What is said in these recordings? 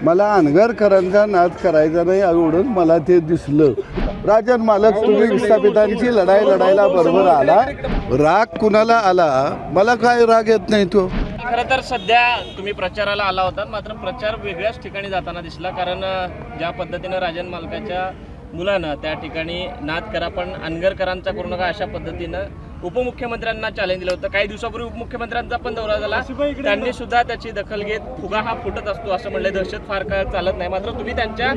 मला अनगरकरांचा नाद करायचा नाही एवढंच मला ते दिसलं. राजन मालक तुम्ही विस्थापितांची लढाई लढायला बरोबर आला. राग कुणाला आला, मला काय राग येत नाही तो. खरं तर सध्या तुम्ही प्रचाराला आला होता, मात्र प्रचार वेगळ्याच ठिकाणी जाताना दिसला. कारण ज्या पद्धतीनं राजन मालकाच्या मुलानं त्या ठिकाणी नाद करा पण अनगरकरांचा करू नका अशा पद्धतीनं उपमुख्यमंत्र्यांना चॅलेंज दिलं होतं. काही दिवसापूर्वी उपमुख्यमंत्र्यांचा पण दौरा झाला, त्यांनी सुद्धा त्याची दखल घेत फुगा हा फुटत असतो असं म्हणलं. दहशत फार काळ चालत नाही, मात्र तुम्ही त्यांच्या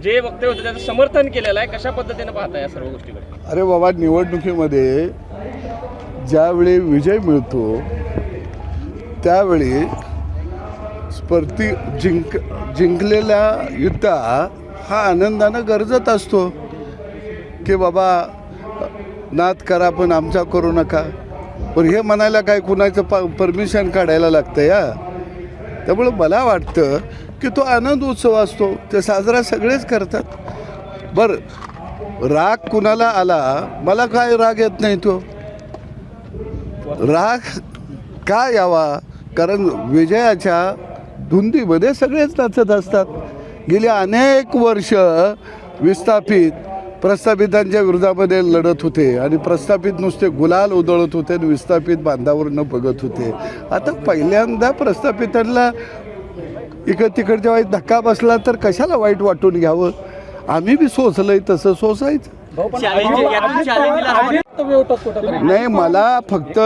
जे वक्तव्य होते त्याचं समर्थन केलेलं आहे. कशा पद्धतीनं पाहता या सर्व गोष्टीकडे? अरे बाबा, निवडणुकीमध्ये ज्यावेळी विजय मिळतो त्यावेळी जिंकलेल्या युद्धा हा आनंदानं गरजत असतो की बाबा नाद करा पण आमचा करू नका. पण हे म्हणायला काय कुणाचं परमिशन काढायला लागतं या. त्यामुळं मला वाटतं की तो आनंद उत्सव असतो, ते साजरा सगळेच करतात. बरं, राग कुणाला आला, मला काय राग येत नाही तो. राग का यावा, कारण विजयाच्या धुंदीमध्ये सगळेच नाचत असतात. गेली अनेक वर्ष प्रस्थापितांच्या विरोधामध्ये लढत होते आणि प्रस्थापित नुसते गुलाल उधळत होते आणि विस्थापित बांधावरनं बघत होते. आता पहिल्यांदा प्रस्थापितांना इकड तिकडच्या वाईट धक्का बसला तर कशाला वाईट वाटून घ्यावं. आम्ही बी सोसलंय तसं सोसायचं नाही. मला फक्त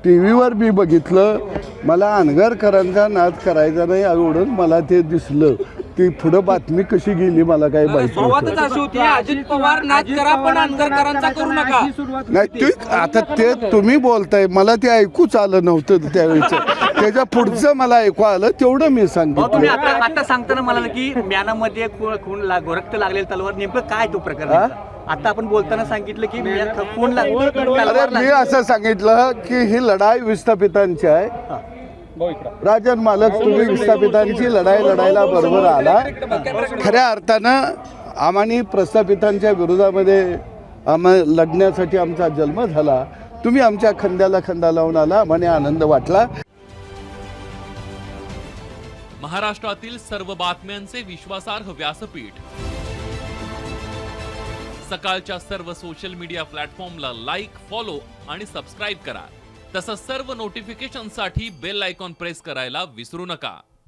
टी व्हीवर मी बघितलं, मला अनगरकरांचा नाद करायचा नाही एवढंच मला ते दिसलं. ती पुढं बातमी कशी गेली मला काही माहिती अजित पवार नाद करा पण अनगरकरांचा करू नका नाही. आता ते तुम्ही बोलताय, मला ते ऐकूच आलं नव्हतं त्यावेळेचं. त्याच्या पुढचं मला ऐकू आलं, तेवढं मी सांगितलं. आता सांगताना मला की म्यानामध्ये गोरखत लागलेलं तलवार नेमकं काय तो प्रकार? आता आपण बोलताना सांगितलं की अरे मी असं सांगितलं की ही लढाई विस्थापितांची आहे. राजन मालक तुम्ही विस्थापितांची लढाई लढायला बरोबर आला. खऱ्या अर्थानं आम्हाने प्रस्थापितांच्या विरोधामध्ये लढण्यासाठी आमचा जन्म झाला. तुम्ही आमच्या खांद्याला खांदा लावून आला, आम्हाला आनंद वाटला. महाराष्ट्रातील सर्व बातम्यांचे विश्वासार्ह व्यासपीठ सकाळच्या सर्व सोशल मीडिया प्लॅटफॉर्मला लाईक, फॉलो आणि सबस्क्राईब करा. तसंच सर्व नोटिफिकेशनसाठी बेल आयकॉन प्रेस करायला विसरू नका.